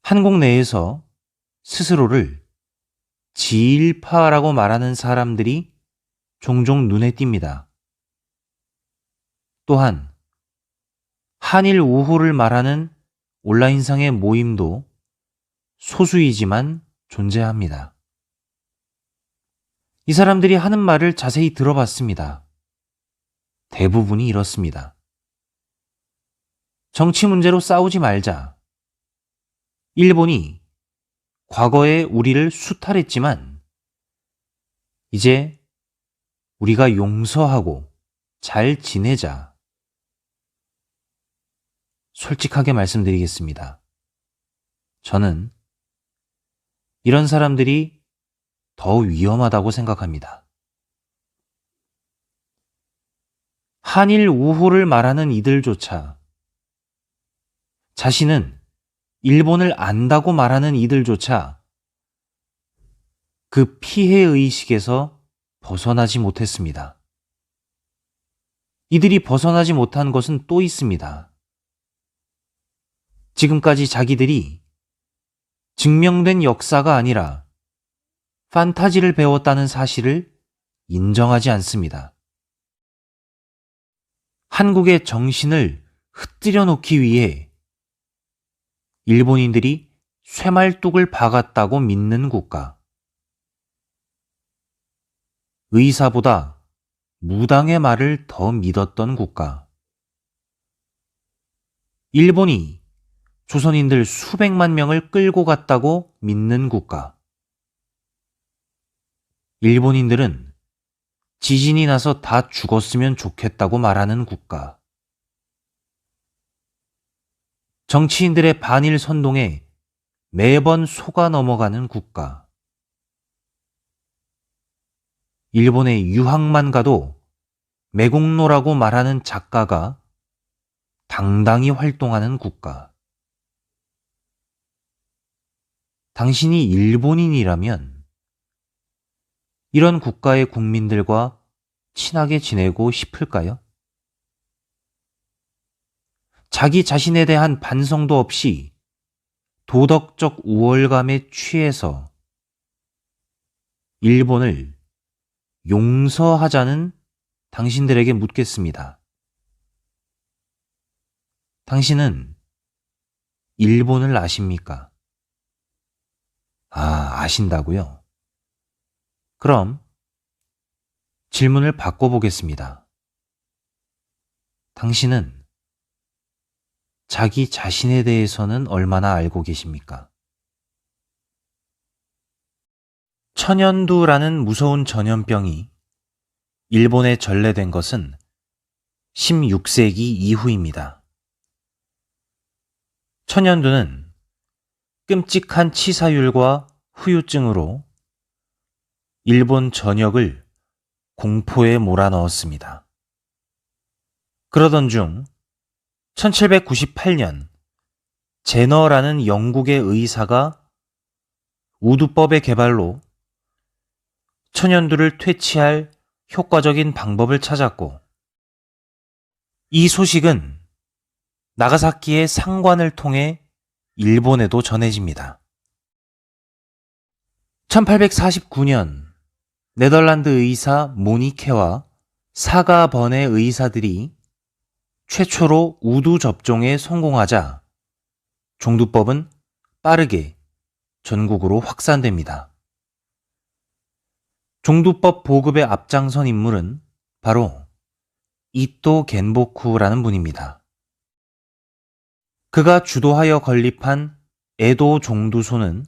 한국 내에서 스스로를 지일파라고 말하는 사람들이 종종 눈에 띕니다. 또한 한일 우호를 말하는 온라인상의 모임도 소수이지만 존재합니다. 이 사람들이 하는 말을 자세히 들어봤습니다. 대부분이 이렇습니다. 정치 문제로 싸우지 말자. 일본이 과거에 우리를 수탈했지만 이제 우리가 용서하고 잘 지내자. 솔직하게 말씀드리겠습니다. 저는 이런 사람들이 더 위험하다고 생각합니다. 한일 우호를 말하는 이들조차, 자신은 일본을 안다고 말하는 이들조차 그 피해의식에서 벗어나지 못했습니다. 이들이 벗어나지 못한 것은 또 있습니다. 지금까지 자기들이 증명된 역사가 아니라 판타지를 배웠다는 사실을 인정하지 않습니다. 한국의 정신을 흩뜨려 놓기 위해 일본인들이 쇠말뚝을 박았다고 믿는 국가. 의사보다 무당의 말을 더 믿었던 국가. 일본이 조선인들 수백만 명을 끌고 갔다고 믿는 국가. 일본인들은 지진이 나서 다 죽었으면 좋겠다고 말하는 국가. 정치인들의 반일 선동에 매번 속아 넘어가는 국가. 일본에 유학만 가도 매국노라고 말하는 작가가 당당히 활동하는 국가. 당신이 일본인이라면 이런 국가의 국민들과 친하게 지내고 싶을까요? 자기 자신에 대한 반성도 없이 도덕적 우월감에 취해서 일본을 용서하자는 당신들에게 묻겠습니다. 당신은 일본을 아십니까? 아신다고요? 그럼 질문을 바꿔보겠습니다. 당신은 자기 자신에 대해서는 얼마나 알고 계십니까? 천연두라는 무서운 전염병이 일본에 전래된 것은 16세기 이후입니다. 천연두는 끔찍한 치사율과 후유증으로 일본 전역을 공포에 몰아넣었습니다. 그러던 중 1798년 제너라는 영국의 의사가 우두법의 개발로 천연두를 퇴치할 효과적인 방법을 찾았고, 이 소식은 나가사키의 상관을 통해 일본에도 전해집니다. 1849년 네덜란드 의사 모니케와 사가번의 의사들이 최초로 우두 접종에 성공하자 종두법은 빠르게 전국으로 확산됩니다. 종두법 보급의 앞장선 인물은 바로 이토 겐보쿠라는 분입니다. 그가 주도하여 건립한 에도 종두소는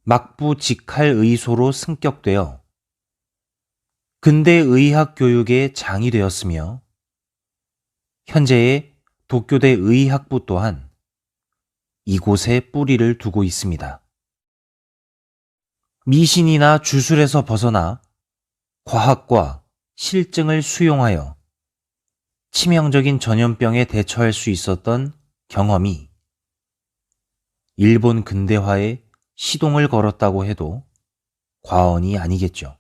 막부직할의소로 승격되어 근대 의학 교육의 장이 되었으며, 현재의 도쿄대 의학부 또한 이곳에 뿌리를 두고 있습니다. 미신이나 주술에서 벗어나 과학과 실증을 수용하여 치명적인 전염병에 대처할 수 있었던 경험이 일본 근대화에 시동을 걸었다고 해도 과언이 아니겠죠.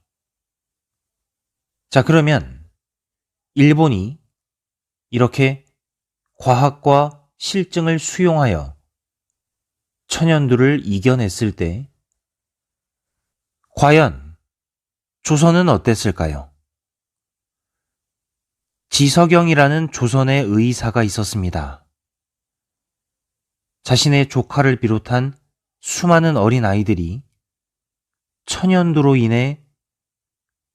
자, 그러면 일본이 이렇게 과학과 실증을 수용하여 천연두를 이겨냈을 때 과연 조선은 어땠을까요? 지석영이라는 조선의 의사가 있었습니다. 자신의 조카를 비롯한 수많은 어린 아이들이 천연두로 인해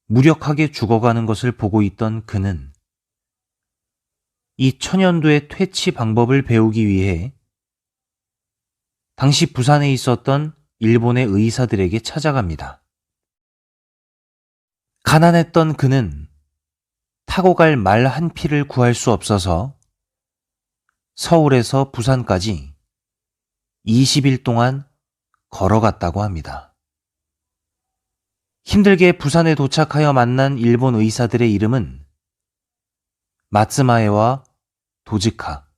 무력하게 죽어가는 것을 보고 있던 그는 이 천연두의 퇴치 방법을 배우기 위해 당시 부산에 있었던 일본의 의사들에게 찾아갑니다. 가난했던 그는 타고 갈 말 한 피를 구할 수 없어서 서울에서 부산까지 20일 동안 걸어갔다고 합니다. 힘들게 부산에 도착하여 만난 일본 의사들의 이름은 마츠마에와 도즈카.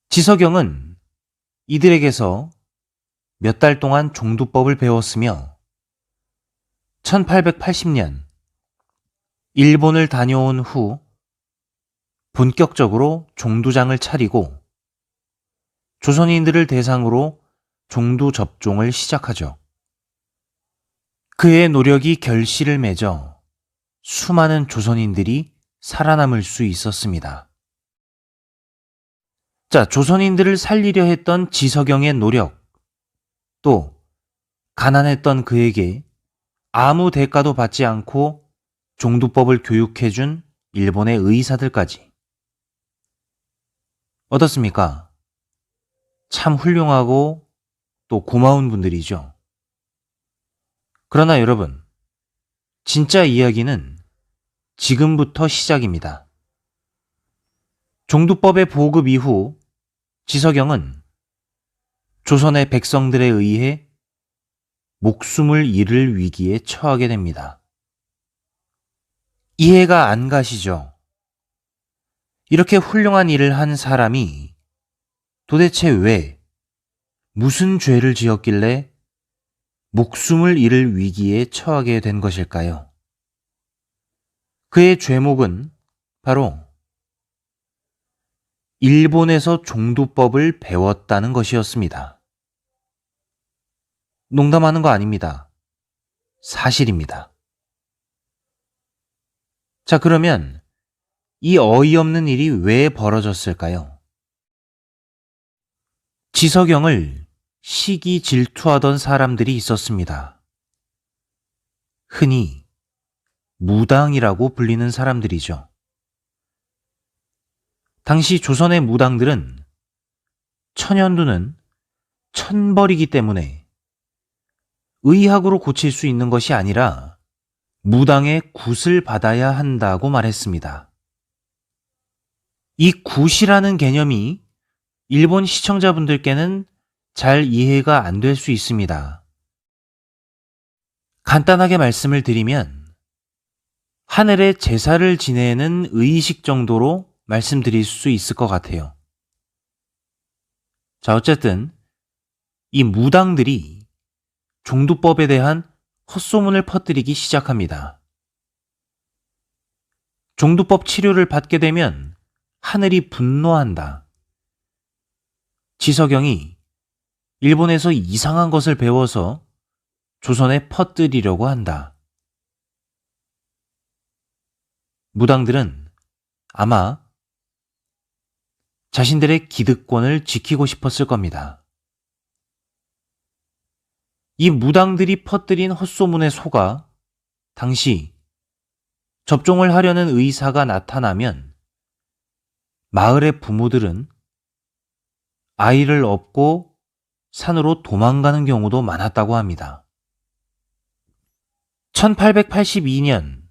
지석영은 이들에게서 몇 달 동안 종두법을 배웠으며 1880년 일본을 다녀온 후 본격적으로 종두장을 차리고 조선인들을 대상으로 종두 접종을 시작하죠. 그의 노력이 결실을 맺어 수많은 조선인들이 살아남을 수 있었습니다. 자, 조선인들을 살리려 했던 지석영의 노력, 또 가난했던 그에게 아무 대가도 받지 않고 종두법을 교육해준 일본의 의사들까지. 어떻습니까? 참 훌륭하고 또 고마운 분들이죠. 그러나 여러분, 진짜 이야기는 지금부터 시작입니다. 종두법의 보급 이후 지석영은 조선의 백성들에 의해 목숨을 잃을 위기에 처하게 됩니다. 이해가 안 가시죠? 이렇게 훌륭한 일을 한 사람이 도대체 왜, 무슨 죄를 지었길래 목숨을 잃을 위기에 처하게 된 것일까요? 그의 죄목은 바로 일본에서 종두법을 배웠다는 것이었습니다. 농담하는 거 아닙니다. 사실입니다. 자, 그러면 이 어이없는 일이 왜 벌어졌을까요? 지석영을 시기 질투하던 사람들이 있었습니다. 흔히 무당이라고 불리는 사람들이죠. 당시 조선의 무당들은 천연두는 천벌이기 때문에 의학으로 고칠 수 있는 것이 아니라 무당의 굿을 받아야 한다고 말했습니다. 이 굿이라는 개념이 일본 시청자분들께는 잘 이해가 안 될 수 있습니다. 간단하게 말씀을 드리면 하늘에 제사를 지내는 의식 정도로 말씀드릴 수 있을 것 같아요. 자, 어쨌든 이 무당들이 종두법에 대한 헛소문을 퍼뜨리기 시작합니다. 종두법 치료를 받게 되면 하늘이 분노한다. 지석영이 일본에서 이상한 것을 배워서 조선에 퍼뜨리려고 한다. 무당들은 아마 자신들의 기득권을 지키고 싶었을 겁니다. 이 무당들이 퍼뜨린 헛소문에 속아 당시 접종을 하려는 의사가 나타나면 마을의 부모들은 아이를 업고 산으로 도망가는 경우도 많았다고 합니다. 1882년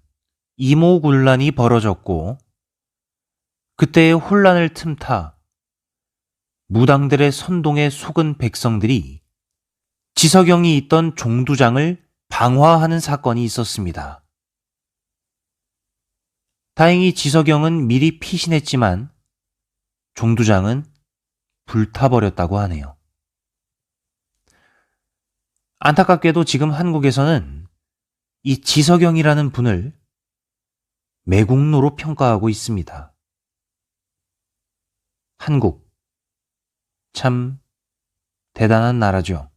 이모군란이 벌어졌고 그때의 혼란을 틈타 무당들의 선동에 속은 백성들이 지석영이 있던 종두장을 방화하는 사건이 있었습니다. 다행히 지석영은 미리 피신했지만 종두장은 불타버렸다고 하네요. 안타깝게도 지금 한국에서는 이 지석영이라는 분을 매국노로 평가하고 있습니다. 한국, 참 대단한 나라죠.